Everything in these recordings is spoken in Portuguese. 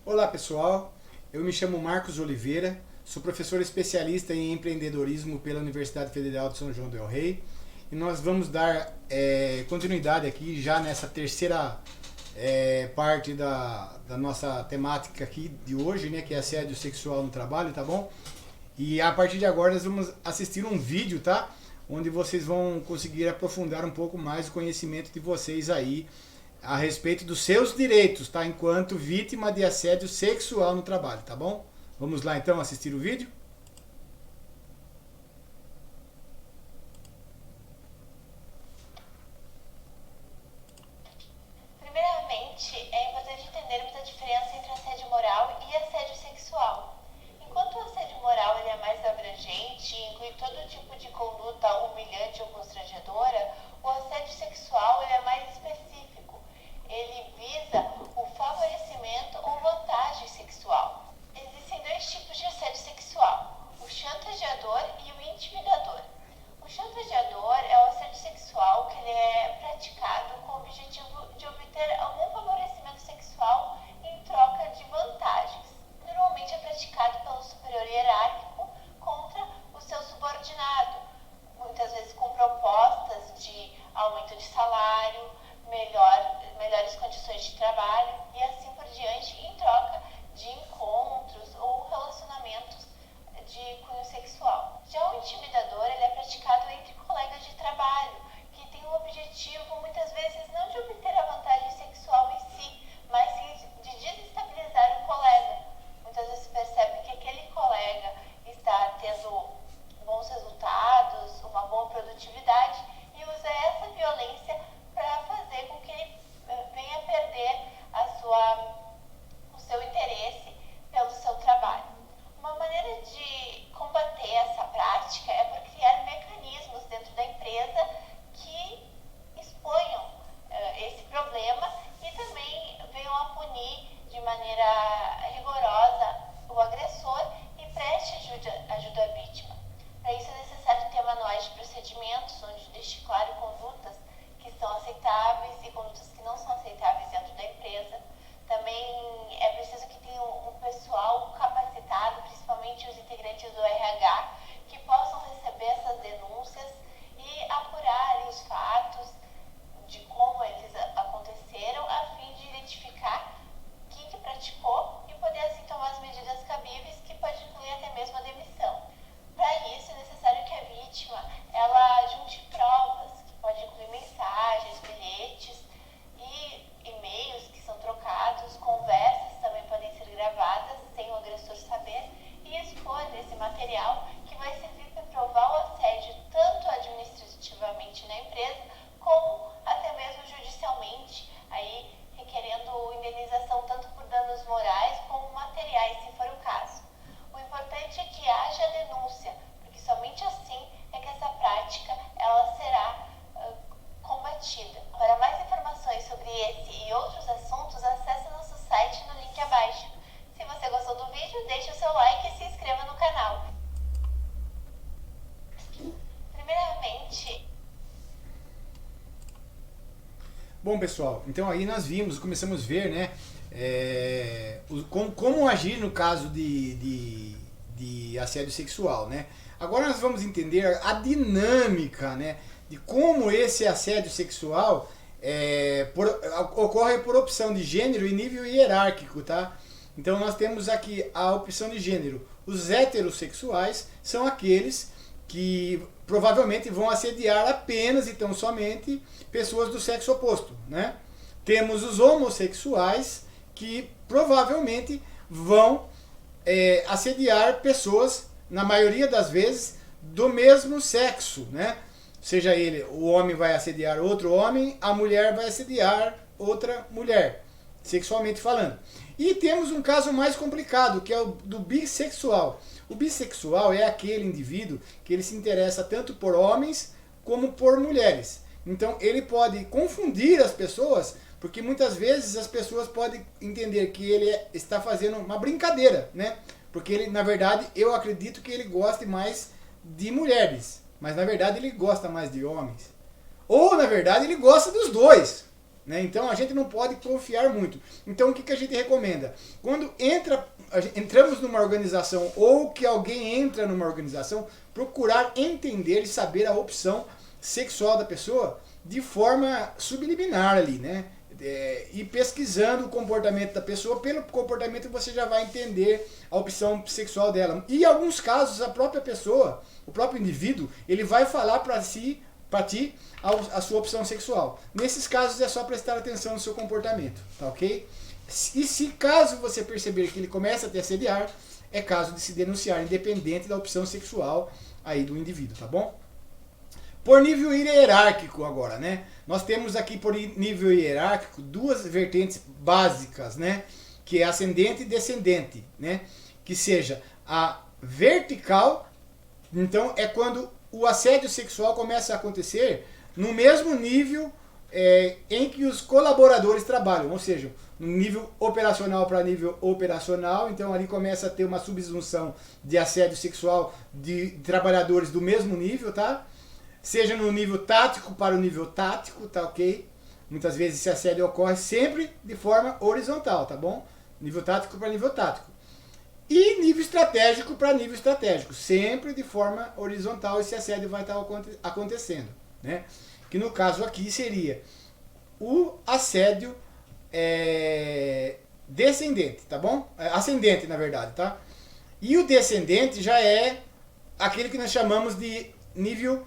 Olá pessoal, eu me chamo Marcos Oliveira, sou professor especialista em empreendedorismo pela Universidade Federal de São João del Rei e nós vamos dar continuidade aqui já nessa terceira parte da nossa temática aqui de hoje, né, que é assédio sexual no trabalho, tá bom? E a partir de agora nós vamos assistir um vídeo, tá? Onde vocês vão conseguir aprofundar um pouco mais o conhecimento de vocês aí a respeito dos seus direitos, tá? Enquanto vítima de assédio sexual no trabalho, tá bom? Vamos lá então assistir o vídeo? Primeiramente, é importante entendermos a diferença entre assédio moral e assédio sexual. Enquanto o assédio moral ele é mais abrangente e inclui todo tipo de conduta humilhante ou constrangedora, o assédio sexual ele é mais específico. Ele visa o favorecimento ou vantagem sexual. Existem dois tipos de assédio sexual: o chantageador e o intimidador. O chantageador é o assédio sexual que ele é praticado com o objetivo de obter algum favorecimento sexual em troca de vantagens. Normalmente é praticado pelo superior hierárquico contra o seu subordinado, muitas vezes com propostas de aumento de salário, melhores condições de trabalho e assim por diante, em troca de encontros ou relacionamentos de cunho sexual. Já o intimidador ele é praticado entre colegas de trabalho, que tem o objetivo muitas vezes não de obter a vantagem sexual em si, mas sim de desestabilizar o colega. Muitas vezes percebe que aquele colega está tendo bons resultados, uma boa produtividade e usa essa violência para fazer com que ele venha perder o seu interesse pelo seu trabalho. Uma maneira de combater essa prática é por criar mecanismos dentro da empresa que exponham esse problema e também venham a punir de maneira rigorosa o agressor e preste ajuda à vítima. Para isso é necessário ter manuais de procedimentos, onde deixe claro condutas que são aceitáveis e condutas que não são aceitáveis dentro da empresa. Também é preciso que tenha um pessoal capacitado, principalmente os integrantes do RH, que possam receber essas denúncias e apurar os fatos de como eles aconteceram, a fim de identificar quem que praticou e poder assim tomar as medidas cabíveis, que pode incluir até mesmo a demissão. Para isso é necessário que a vítima ela junte provas, que pode incluir mensagens, bilhetes e e-mails que são trocados, conversas também podem ser gravadas sem o agressor saber, e expor esse material que vai servir para provar o assédio tanto administrativamente na empresa como até mesmo judicialmente, aí requerendo indenização tanto por danos morais como materiais, se for o caso. O importante é que haja denúncia, porque somente assim é que essa prática ela será combatida. Para mais informações sobre esse e outros assuntos, acesse nosso site no link abaixo. Se você gostou do vídeo, deixe o seu like e se inscreva no canal. Primeiramente... Bom pessoal, então aí nós começamos a ver, né, como agir no caso de assédio sexual, né? Agora nós vamos entender a dinâmica, né, de como esse assédio sexual ocorre por opção de gênero e nível hierárquico, tá? Então nós temos aqui a opção de gênero. Os heterossexuais são aqueles que provavelmente vão assediar apenas e tão somente pessoas do sexo oposto, né? Temos os homossexuais que provavelmente vão assediar pessoas, na maioria das vezes, do mesmo sexo, né? Seja ele, o homem vai assediar outro homem, a mulher vai assediar outra mulher, sexualmente falando. E temos um caso mais complicado, que é o do bissexual. O bissexual é aquele indivíduo que ele se interessa tanto por homens como por mulheres. Então ele pode confundir as pessoas, porque muitas vezes as pessoas podem entender que ele está fazendo uma brincadeira, né? Porque ele, na verdade, eu acredito que ele goste mais de mulheres, mas na verdade ele gosta mais de homens. Ou na verdade ele gosta dos dois, né? Então a gente não pode confiar muito. Então o que, que a gente recomenda? Quando entramos numa organização ou que alguém entra numa organização, procurar entender e saber a opção sexual da pessoa de forma subliminar ali, né? E pesquisando o comportamento da pessoa, pelo comportamento você já vai entender a opção sexual dela. E em alguns casos a própria pessoa, o próprio indivíduo, ele vai falar para ti a sua opção sexual. Nesses casos é só prestar atenção no seu comportamento, tá ok? E se caso você perceber que ele começa a te assediar, é caso de se denunciar, independente da opção sexual aí do indivíduo, tá bom? Por nível hierárquico agora, né? Nós temos aqui por nível hierárquico duas vertentes básicas, né? Que é ascendente e descendente, né? Que seja a vertical, então é quando o assédio sexual começa a acontecer no mesmo nível em que os colaboradores trabalham, ou seja, no nível operacional para nível operacional, então ali começa a ter uma subsunção de assédio sexual de trabalhadores do mesmo nível, tá? Seja no nível tático para o nível tático, tá ok? Muitas vezes esse assédio ocorre sempre de forma horizontal, tá bom? Nível tático para nível tático. E nível estratégico para nível estratégico, sempre de forma horizontal esse assédio vai estar acontecendo, né? Que no caso aqui seria o assédio descendente, tá bom? Ascendente, na verdade, tá? E o descendente já é aquele que nós chamamos de nível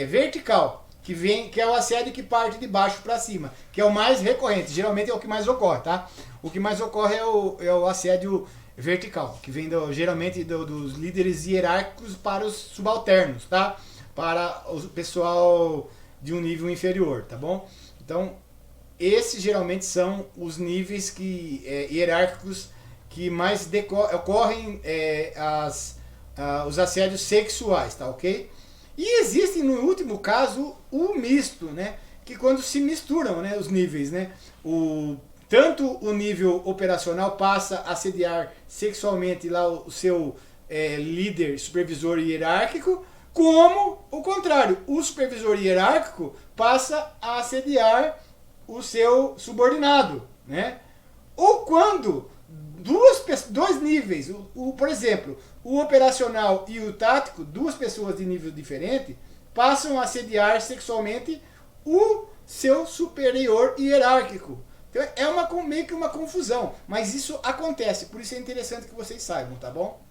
vertical, que é o assédio que parte de baixo para cima, que é o mais recorrente, geralmente é o que mais ocorre, tá? O que mais ocorre é o assédio vertical, que vem geralmente dos líderes hierárquicos para os subalternos, tá? Para o pessoal de um nível inferior, tá bom? Então, esses geralmente são os níveis hierárquicos que mais ocorrem os assédios sexuais, tá ok? E existe, no último caso, o misto, né? Que quando se misturam, né, os níveis, né? Tanto o nível operacional passa a assediar sexualmente lá o seu líder, supervisor hierárquico, como o contrário, o supervisor hierárquico passa a assediar o seu subordinado, né? Ou quando dois níveis, por exemplo, o operacional e o tático, duas pessoas de nível diferente, passam a assediar sexualmente o seu superior hierárquico. Então meio que uma confusão, mas isso acontece, por isso é interessante que vocês saibam, tá bom?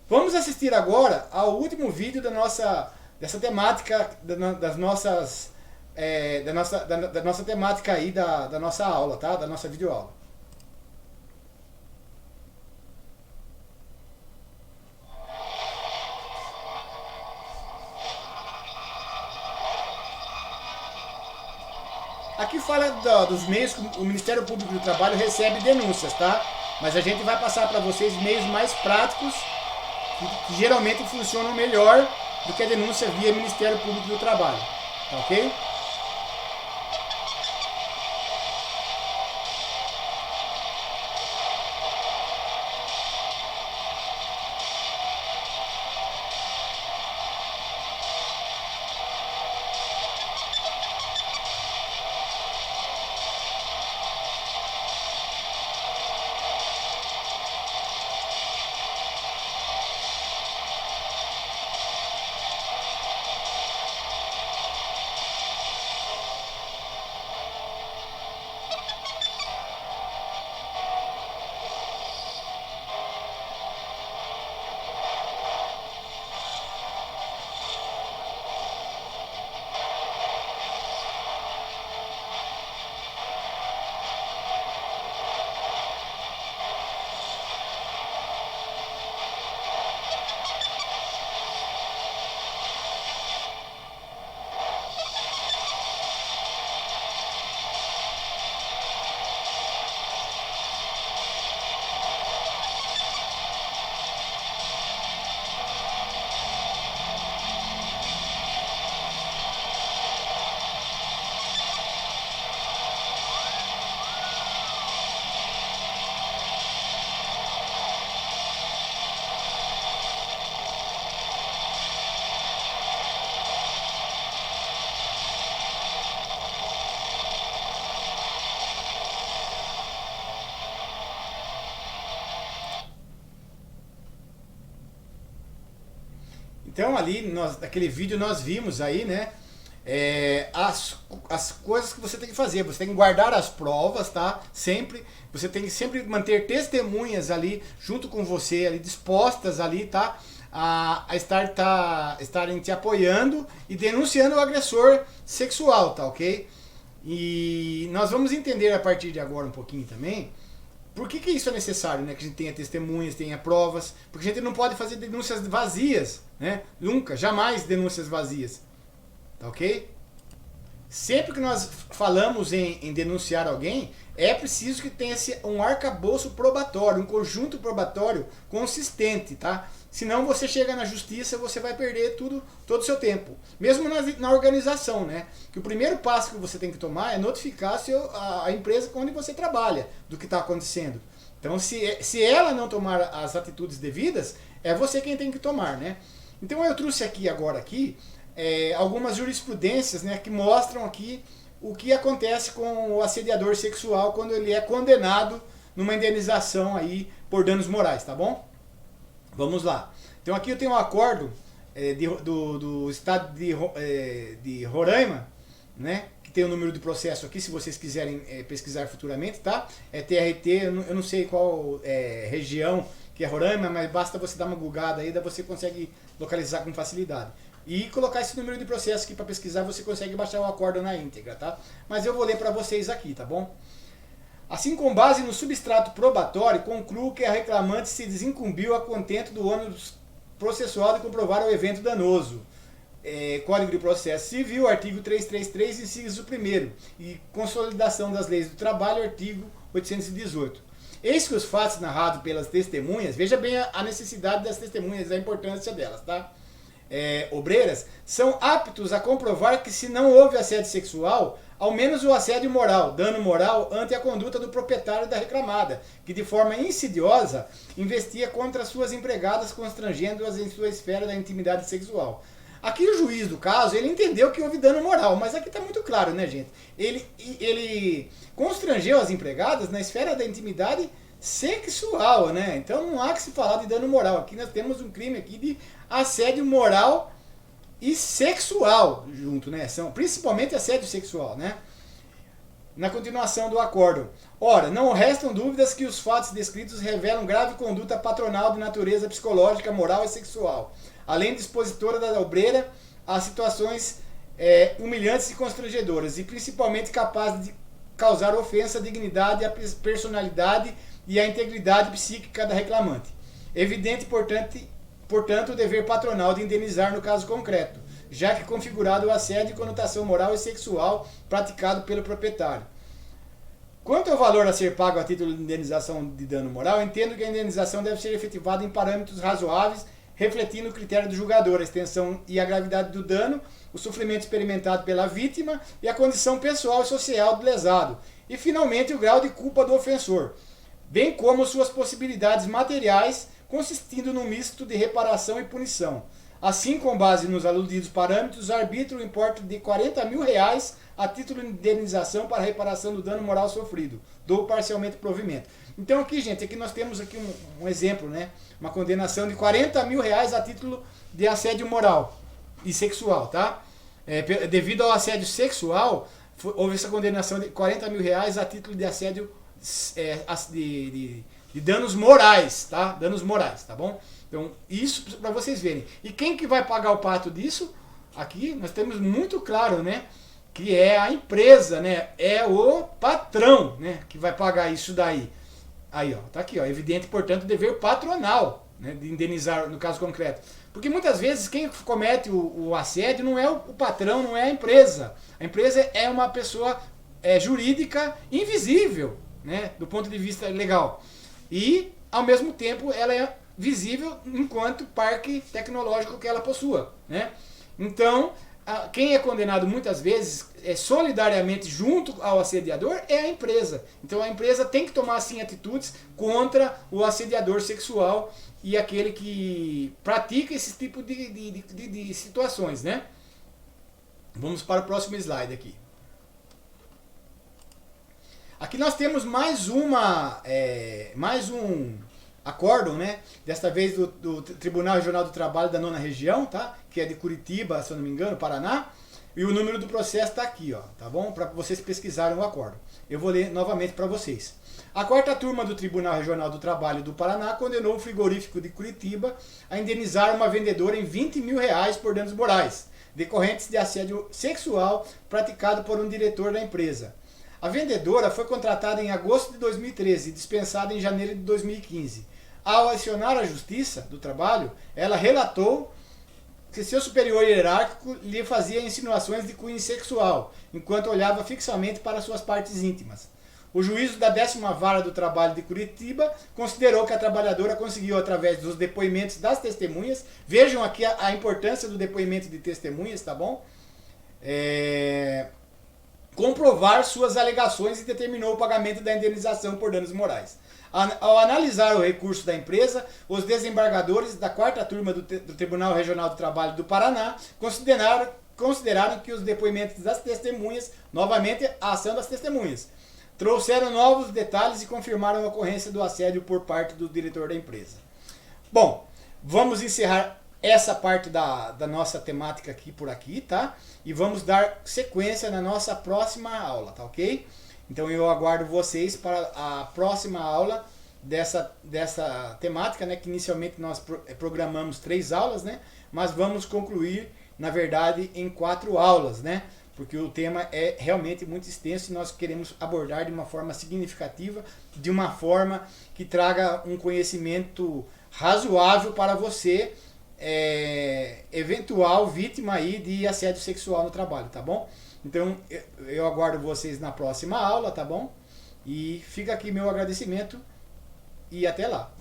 Vamos assistir agora ao último vídeo dessa temática, da nossa temática aí, da nossa aula, tá? Da nossa videoaula. Aqui fala dos meios que o Ministério Público do Trabalho recebe denúncias, tá? Mas a gente vai passar para vocês meios mais práticos que geralmente funcionam melhor do que a denúncia via Ministério Público do Trabalho, tá ok? Então ali, naquele vídeo nós vimos aí, né, as coisas que você tem que fazer. Você tem que guardar as provas, tá? Sempre. Você tem que sempre manter testemunhas ali junto com você, ali dispostas ali, tá? Estarem te apoiando e denunciando o agressor sexual, tá ok? E nós vamos entender a partir de agora um pouquinho também por que isso é necessário, né? Que a gente tenha testemunhas, tenha provas, porque a gente não pode fazer denúncias vazias, né? Nunca, jamais denúncias vazias, tá ok? Sempre que nós falamos em denunciar alguém, é preciso que tenha um arcabouço probatório, um conjunto probatório consistente, tá? Senão você chega na justiça, você vai perder todo o seu tempo. Mesmo na organização, né? Que o primeiro passo que você tem que tomar é notificar a empresa onde você trabalha do que está acontecendo. Então, se ela não tomar as atitudes devidas, é você quem tem que tomar, né? Então eu trouxe agora algumas jurisprudências, né, que mostram aqui o que acontece com o assediador sexual quando ele é condenado numa indenização aí por danos morais, tá bom? Vamos lá. Então aqui eu tenho um acordo do estado de Roraima, né, que tem o número de processo aqui, se vocês quiserem pesquisar futuramente, tá? É TRT, eu não sei qual região que é Roraima, mas basta você dar uma googada aí, daí você consegue localizar com facilidade. E colocar esse número de processo aqui para pesquisar, você consegue baixar o acordo na íntegra, tá? Mas eu vou ler para vocês aqui, tá bom? Assim, com base no substrato probatório, concluo que a reclamante se desincumbiu a contento do ônus processual de comprovar o evento danoso. Código de Processo Civil, artigo 333, inciso 1º, e Consolidação das Leis do Trabalho, artigo 818. Eis que os fatos narrados pelas testemunhas, veja bem a necessidade das testemunhas, a importância delas, tá? Obreiras, são aptos a comprovar que se não houve assédio sexual, ao menos o assédio moral, dano moral ante a conduta do proprietário da reclamada, que de forma insidiosa investia contra suas empregadas, constrangendo-as em sua esfera da intimidade sexual. Aqui o juiz do caso, ele entendeu que houve dano moral, mas aqui está muito claro, né, gente? Ele constrangeu as empregadas na esfera da intimidade sexual, né? Então não há que se falar de dano moral. Aqui nós temos um crime aqui de assédio moral e sexual junto, né? São principalmente assédio sexual, né? Na continuação do acordo. Ora, não restam dúvidas que os fatos descritos revelam grave conduta patronal de natureza psicológica, moral e sexual, além de expositora da obreira a situações humilhantes e constrangedoras, e principalmente capazes de causar ofensa à dignidade, à personalidade e à integridade psíquica da reclamante. Evidente, portanto, o dever patronal de indenizar no caso concreto, já que configurado o assédio e conotação moral e sexual praticado pelo proprietário. Quanto ao valor a ser pago a título de indenização de dano moral, entendo que a indenização deve ser efetivada em parâmetros razoáveis, refletindo o critério do julgador, a extensão e a gravidade do dano, o sofrimento experimentado pela vítima e a condição pessoal e social do lesado, e finalmente o grau de culpa do ofensor, bem como suas possibilidades materiais, consistindo num misto de reparação e punição. Assim, com base nos aludidos parâmetros, arbitra o importe de R$40 mil a título de indenização para reparação do dano moral sofrido, do parcialmente provimento. Então aqui, gente, aqui nós temos aqui um exemplo, né? Uma condenação de R$40 mil a título de assédio moral e sexual, tá? Devido ao assédio sexual, houve essa condenação de R$40 mil a título de assédio de danos morais, tá? Danos morais, tá bom? Então, isso para vocês verem. E quem que vai pagar o pato disso? Aqui nós temos muito claro, né? Que é a empresa, né? É o patrão, né? Que vai pagar isso daí. Aí, ó, tá aqui, ó. Evidente, portanto, dever patronal, né? De indenizar no caso concreto. Porque muitas vezes quem comete o assédio não é o patrão, não é a empresa. A empresa é uma pessoa jurídica invisível, né? Do ponto de vista legal. E, ao mesmo tempo, ela é visível enquanto parque tecnológico que ela possua, né? Então, quem é condenado muitas vezes solidariamente junto ao assediador é a empresa. Então a empresa tem que tomar sim atitudes contra o assediador sexual e aquele que pratica esse tipo de situações, né? Vamos para o próximo slide aqui. Aqui nós temos mais um acórdão, né? Desta vez do Tribunal Regional do Trabalho da 9ª Região, tá? Que é de Curitiba, se eu não me engano, Paraná. E o número do processo está aqui, ó, tá bom? Para vocês pesquisarem o acórdão. Eu vou ler novamente para vocês. A 4ª turma do Tribunal Regional do Trabalho do Paraná condenou o frigorífico de Curitiba a indenizar uma vendedora em R$20 mil por danos morais, decorrentes de assédio sexual praticado por um diretor da empresa. A vendedora foi contratada em agosto de 2013 e dispensada em janeiro de 2015. Ao acionar a Justiça do Trabalho, ela relatou que seu superior hierárquico lhe fazia insinuações de cunho sexual, enquanto olhava fixamente para suas partes íntimas. O juízo da 10ª Vara do Trabalho de Curitiba considerou que a trabalhadora conseguiu, através dos depoimentos das testemunhas, vejam aqui a importância do depoimento de testemunhas, tá bom? Comprovar suas alegações e determinou o pagamento da indenização por danos morais. Ao analisar o recurso da empresa, os desembargadores da 4ª turma do Tribunal Regional do Trabalho do Paraná consideraram que os depoimentos das testemunhas, novamente a ação das testemunhas, trouxeram novos detalhes e confirmaram a ocorrência do assédio por parte do diretor da empresa. Bom, vamos encerrar essa parte da nossa temática aqui por aqui, tá? E vamos dar sequência na nossa próxima aula, tá ok? Então eu aguardo vocês para a próxima aula dessa temática, né? Que inicialmente nós programamos 3 aulas, né? Mas vamos concluir, na verdade, em 4 aulas, né? Porque o tema é realmente muito extenso e nós queremos abordar de uma forma significativa, de uma forma que traga um conhecimento razoável para você, eventual vítima aí de assédio sexual no trabalho, tá bom? Então eu aguardo vocês na próxima aula, tá bom? E fica aqui meu agradecimento e até lá.